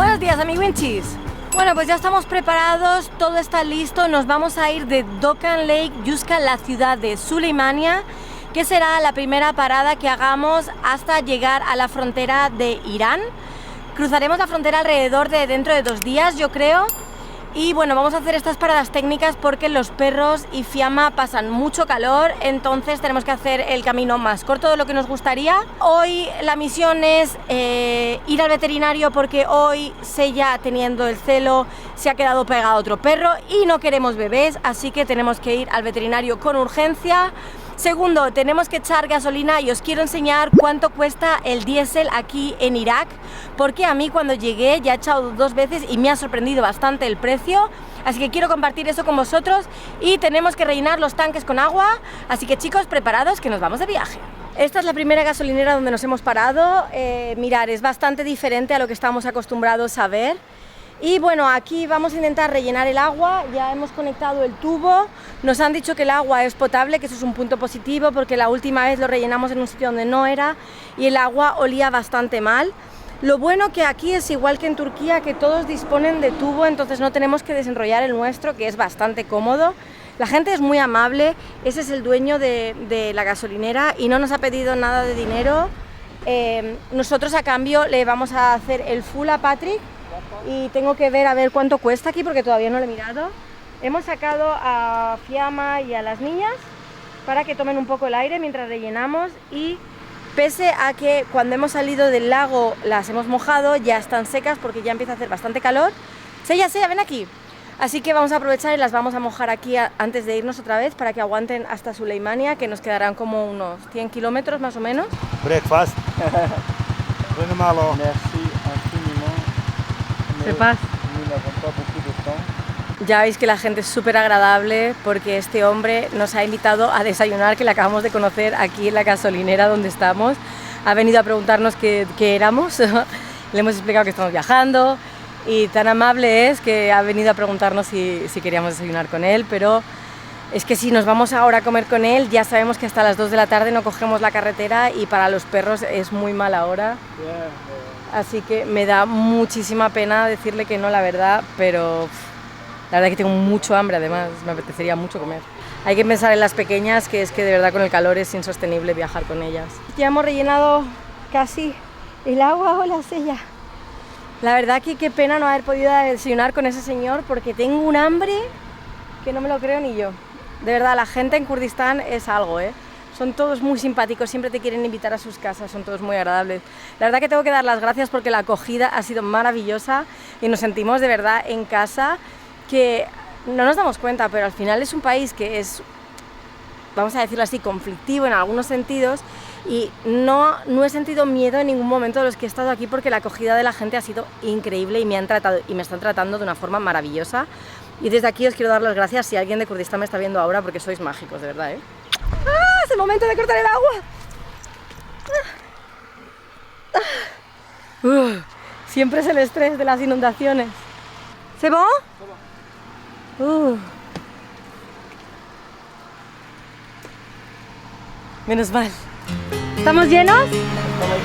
Buenos días, amiguinchis. Bueno, pues ya estamos preparados, todo está listo. Nos vamos a ir de Dokkan Lake, Yuzca, la ciudad de Suleimania, que será la primera parada que hagamos hasta llegar a la frontera de Irán. Cruzaremos la frontera alrededor de dentro de 2 días, yo creo. Y bueno, vamos a hacer estas paradas técnicas porque los perros y Fiamma pasan mucho calor, entonces tenemos que hacer el camino más corto de lo que nos gustaría. Hoy la misión es ir al veterinario porque hoy Seiya, teniendo el celo, se ha quedado pegado a otro perro y no queremos bebés, así que tenemos que ir al veterinario con urgencia. Segundo, tenemos que echar gasolina y os quiero enseñar cuánto cuesta el diésel aquí en Irak, porque a mí cuando llegué ya he echado 2 veces y me ha sorprendido bastante el precio, así que quiero compartir eso con vosotros. Y tenemos que rellenar los tanques con agua, así que chicos, preparados que nos vamos de viaje. Esta es la primera gasolinera donde nos hemos parado. Mirad, es bastante diferente a lo que estamos acostumbrados a ver. Y bueno, aquí vamos a intentar rellenar el agua, ya hemos conectado el tubo, nos han dicho que el agua es potable, que eso es un punto positivo porque la última vez lo rellenamos en un sitio donde no era y el agua olía bastante mal. Lo bueno que aquí es igual que en Turquía, que todos disponen de tubo, entonces no tenemos que desenrollar el nuestro, que es bastante cómodo. La gente es muy amable, ese es el dueño de la gasolinera y no nos ha pedido nada de dinero. Nosotros a cambio le vamos a hacer el full a Patrick. Y tengo que ver a ver cuánto cuesta aquí porque todavía no lo he mirado. Hemos sacado a Fiamma y a las niñas para que tomen un poco el aire mientras rellenamos, y pese a que cuando hemos salido del lago las hemos mojado, ya están secas porque ya empieza a hacer bastante calor. Seiya, ven aquí. Así que vamos a aprovechar y las vamos a mojar aquí antes de irnos otra vez para que aguanten hasta Suleimania, que nos quedarán como unos 100 kilómetros más o menos. Breakfast. Bueno, malo. Ya veis que la gente es súper agradable porque este hombre nos ha invitado a desayunar, que le acabamos de conocer aquí en la gasolinera donde estamos. Ha venido a preguntarnos qué éramos, le hemos explicado que estamos viajando y tan amable es que ha venido a preguntarnos si queríamos desayunar con él, pero es que si nos vamos ahora a comer con él ya sabemos que hasta las 2 de la tarde no cogemos la carretera y para los perros es muy mala hora. Así que me da muchísima pena decirle que no, la verdad, pero la verdad que tengo mucho hambre, además, me apetecería mucho comer. Hay que pensar en las pequeñas, que es que de verdad con el calor es insostenible viajar con ellas. Ya hemos rellenado casi el agua. Hola, Seiya. La verdad que qué pena no haber podido desayunar con ese señor porque tengo un hambre que no me lo creo ni yo. De verdad, la gente en Kurdistán es algo, ¿eh? Son todos muy simpáticos, siempre te quieren invitar a sus casas, son todos muy agradables. La verdad que tengo que dar las gracias porque la acogida ha sido maravillosa y nos sentimos de verdad en casa, que no nos damos cuenta, pero al final es un país que es, vamos a decirlo así, conflictivo en algunos sentidos, y no he sentido miedo en ningún momento de los que he estado aquí porque la acogida de la gente ha sido increíble y me están tratando de una forma maravillosa. Y desde aquí os quiero dar las gracias si alguien de Kurdistán me está viendo ahora porque sois mágicos, de verdad, ¿eh? ¡Ah! ¡Es el momento de cortar el agua! Siempre es el estrés de las inundaciones. ¿Se va? Menos mal. ¿Estamos llenos? Estamos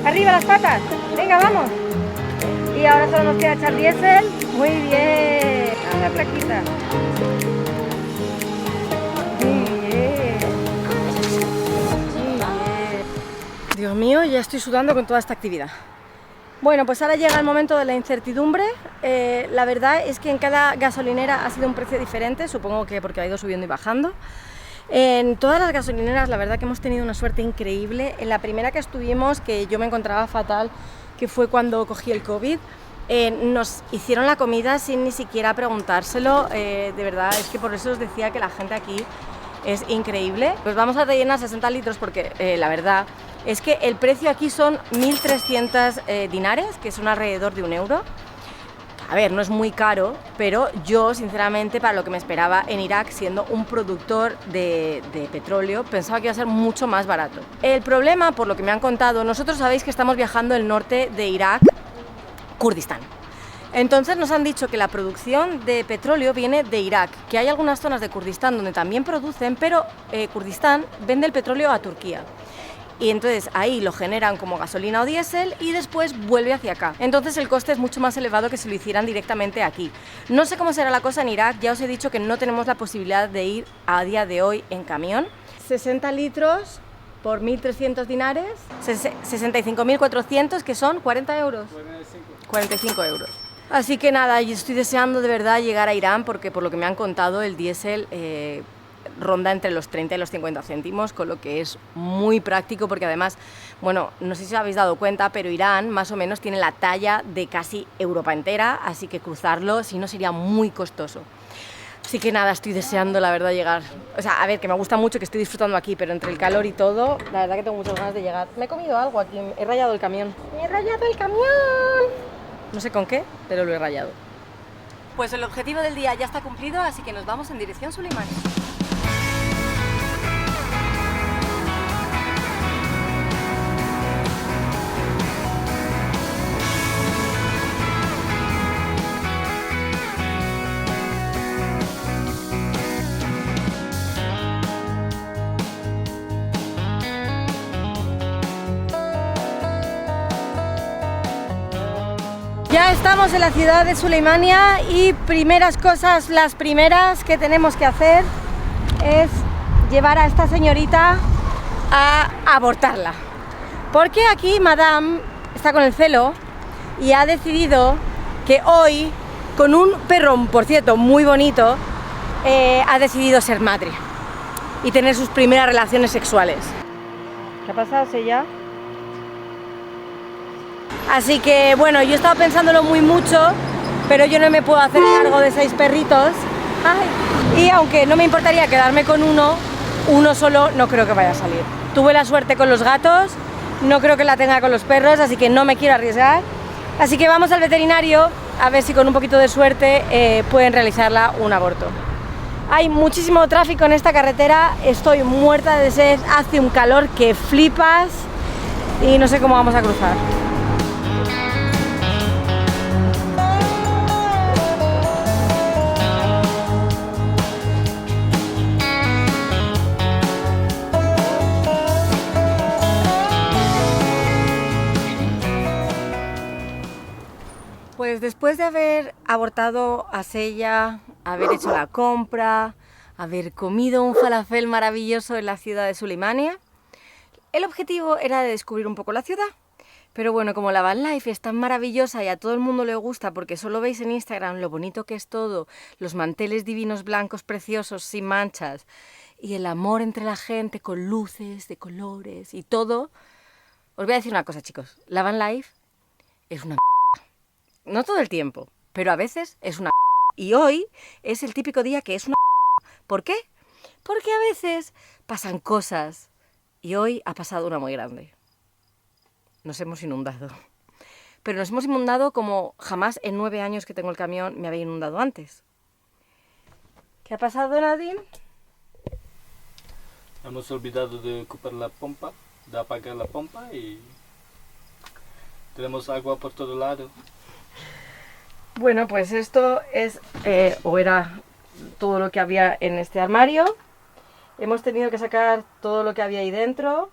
Arriba las patas. Venga, vamos. Y ahora solo nos queda echar diésel. Muy bien. A la plaquita. Muy bien. Dios mío, ya estoy sudando con toda esta actividad. Bueno, pues ahora llega el momento de la incertidumbre. La verdad es que en cada gasolinera ha sido un precio diferente, supongo que porque ha ido subiendo y bajando. En todas las gasolineras la verdad que hemos tenido una suerte increíble. En la primera que estuvimos, que yo me encontraba fatal, que fue cuando cogí el COVID, nos hicieron la comida sin ni siquiera preguntárselo. De verdad, es que por eso os decía que la gente aquí es increíble. Pues vamos a rellenar 60 litros porque la verdad es que el precio aquí son 1.300 dinares, que son alrededor de 1 euro. A ver, no es muy caro, pero yo, sinceramente, para lo que me esperaba en Irak, siendo un productor de petróleo, pensaba que iba a ser mucho más barato. El problema, por lo que me han contado, nosotros sabéis que estamos viajando el norte de Irak Kurdistán. Entonces nos han dicho que la producción de petróleo viene de Irak, que hay algunas zonas de Kurdistán donde también producen, pero Kurdistán vende el petróleo a Turquía. Y entonces ahí lo generan como gasolina o diésel y después vuelve hacia acá. Entonces el coste es mucho más elevado que si lo hicieran directamente aquí. No sé cómo será la cosa en Irak, ya os he dicho que no tenemos la posibilidad de ir a día de hoy en camión. 60 litros por 1.300 dinares, 65.400, que son 40 euros. 45 euros. Así que nada, yo estoy deseando de verdad llegar a Irán porque por lo que me han contado el diésel ronda entre los 30 y los 50 céntimos, con lo que es muy práctico porque además, bueno, no sé si os habéis dado cuenta, pero Irán más o menos tiene la talla de casi Europa entera, así que cruzarlo, si no, sería muy costoso. Así que nada, estoy deseando la verdad llegar. O sea, a ver, que me gusta mucho, que estoy disfrutando aquí, pero entre el calor y todo, la verdad que tengo muchas ganas de llegar. Me he comido algo aquí, he rayado el camión. ¡He rayado el camión! No sé con qué, pero lo he rayado. Pues el objetivo del día ya está cumplido, así que nos vamos en dirección Suleimania. Ya estamos en la ciudad de Suleimania y primeras cosas, las primeras que tenemos que hacer es llevar a esta señorita a abortarla. Porque aquí Madame está con el celo y ha decidido que hoy, con un perro, por cierto, muy bonito, ha decidido ser madre y tener sus primeras relaciones sexuales. ¿Qué ha pasado, Sella? Así que bueno, yo he estado pensándolo muy mucho, pero yo no me puedo hacer cargo de 6 perritos. Ay. Y aunque no me importaría quedarme con uno solo no creo que vaya a salir. Tuve la suerte con los gatos, no creo que la tenga con los perros, así que no me quiero arriesgar. Así que vamos al veterinario a ver si con un poquito de suerte pueden realizarla un aborto. Hay muchísimo tráfico en esta carretera, estoy muerta de sed, hace un calor que flipas y no sé cómo vamos a cruzar. Pues después de haber abortado a Sella, haber hecho la compra, haber comido un falafel maravilloso en la ciudad de Suleimania, el objetivo era de descubrir un poco la ciudad. Pero bueno, como la van life es tan maravillosa y a todo el mundo le gusta porque solo veis en Instagram lo bonito que es todo, los manteles divinos blancos preciosos sin manchas y el amor entre la gente con luces de colores y todo, os voy a decir una cosa, chicos, la van life es una no todo el tiempo, pero a veces es una y hoy es el típico día que es una ¿Por qué? Porque a veces pasan cosas y hoy ha pasado una muy grande. Nos hemos inundado. Pero nos hemos inundado como jamás en 9 años que tengo el camión me había inundado antes. ¿Qué ha pasado, Nadine? Hemos olvidado de ocupar la pompa, de apagar la pompa y tenemos agua por todo lado. Bueno, pues esto es, o era todo lo que había en este armario. Hemos tenido que sacar todo lo que había ahí dentro,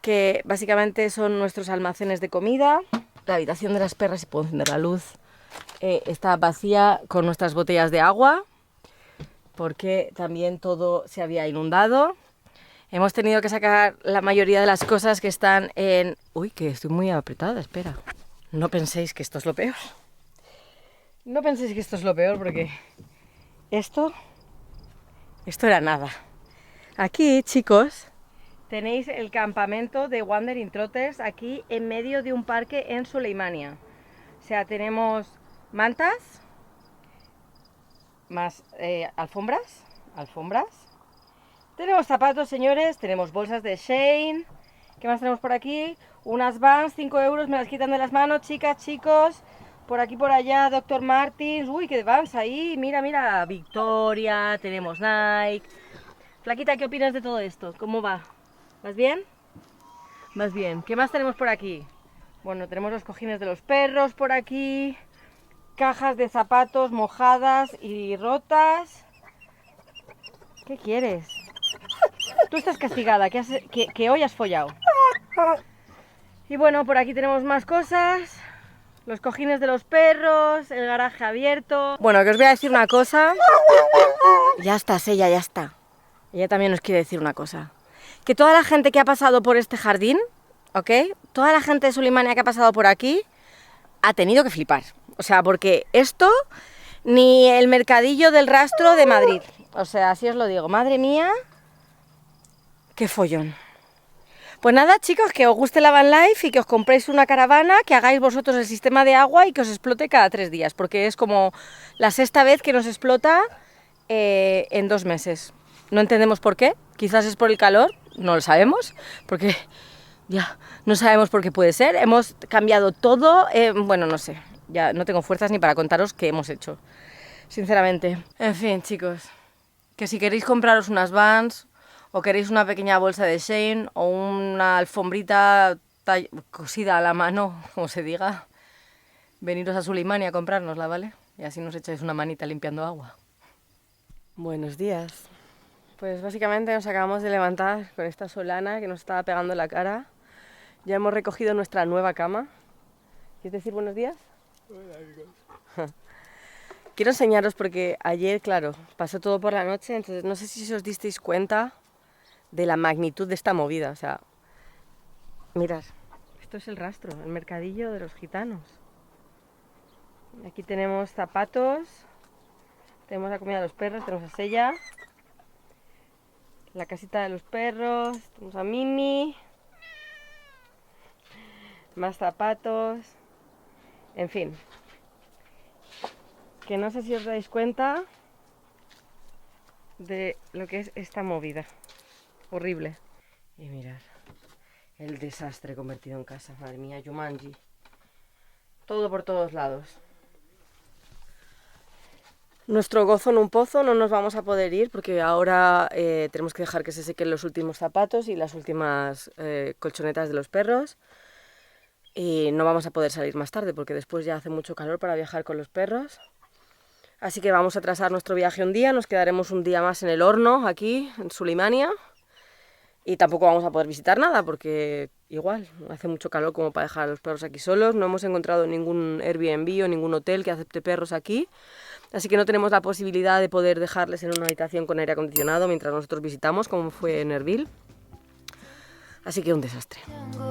que básicamente son nuestros almacenes de comida. La habitación de las perras, si puedo encender la luz, está vacía con nuestras botellas de agua, porque también todo se había inundado. Hemos tenido que sacar la mayoría de las cosas que están en... Uy, que estoy muy apretada, espera. No penséis que esto es lo peor. No penséis que esto es lo peor, porque esto era nada. Aquí, chicos, tenéis el campamento de Wandering Trotters aquí en medio de un parque en Suleimania. O sea, tenemos mantas, más alfombras. Tenemos zapatos, señores, tenemos bolsas de Shein. ¿Qué más tenemos por aquí? Unas Vans, 5 euros, me las quitan de las manos, chicas, chicos. Por aquí, por allá, Dr. Martens. Uy, qué Vans ahí. Mira, mira, Victoria, tenemos Nike. Flaquita, ¿qué opinas de todo esto? ¿Cómo va? ¿Vas bien? Vas bien. ¿Qué más tenemos por aquí? Bueno, tenemos los cojines de los perros por aquí, cajas de zapatos mojadas y rotas. ¿Qué quieres? Tú estás castigada, que hoy has follado. Y bueno, por aquí tenemos más cosas. Los cojines de los perros, el garaje abierto. Bueno, que os voy a decir una cosa. Ya está, Sella, ya está. Ella también nos quiere decir una cosa. Que toda la gente que ha pasado por este jardín, ¿ok? Toda la gente de Sulimania que ha pasado por aquí ha tenido que flipar. O sea, porque esto ni el mercadillo del Rastro de Madrid. O sea, así os lo digo. Madre mía, qué follón. Pues nada, chicos, que os guste la van life y que os compréis una caravana, que hagáis vosotros el sistema de agua y que os explote cada 3 días, porque es como la 6ª vez que nos explota en 2 meses. No entendemos por qué, quizás es por el calor, no lo sabemos, porque ya no sabemos por qué puede ser. Hemos cambiado todo, bueno, no sé, ya no tengo fuerzas ni para contaros qué hemos hecho, sinceramente. En fin, chicos, que si queréis compraros unas Vans o queréis una pequeña bolsa de Shein o una alfombrita cosida a la mano, como se diga, veniros a Sulimania a comprárnosla, ¿vale? Y así nos echáis una manita limpiando agua. Buenos días. Pues básicamente nos acabamos de levantar con esta solana que nos estaba pegando en la cara. Ya hemos recogido nuestra nueva cama. ¿Quieres decir buenos días? Quiero enseñaros porque ayer, claro, pasó todo por la noche, entonces no sé si os disteis cuenta de la magnitud de esta movida. O sea, mirad, esto es el Rastro, el mercadillo de los gitanos. Aquí tenemos zapatos, tenemos la comida de los perros, tenemos a Sella, la casita de los perros, tenemos a Mimi, más zapatos, en fin. Que no sé si os dais cuenta de lo que es esta movida. Horrible. Y mirad, el desastre convertido en casa. Madre mía, Jumanji. Todo por todos lados. Nuestro gozo en un pozo, no nos vamos a poder ir porque ahora tenemos que dejar que se sequen los últimos zapatos y las últimas colchonetas de los perros. Y no vamos a poder salir más tarde porque después ya hace mucho calor para viajar con los perros. Así que vamos a atrasar nuestro viaje un día, nos quedaremos un día más en el horno, aquí, en Sulimania. Y tampoco vamos a poder visitar nada porque igual hace mucho calor como para dejar a los perros aquí solos. No hemos encontrado ningún Airbnb o ningún hotel que acepte perros aquí. Así que no tenemos la posibilidad de poder dejarles en una habitación con aire acondicionado mientras nosotros visitamos, como fue en Erbil. Así que un desastre. Un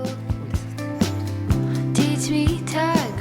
desastre.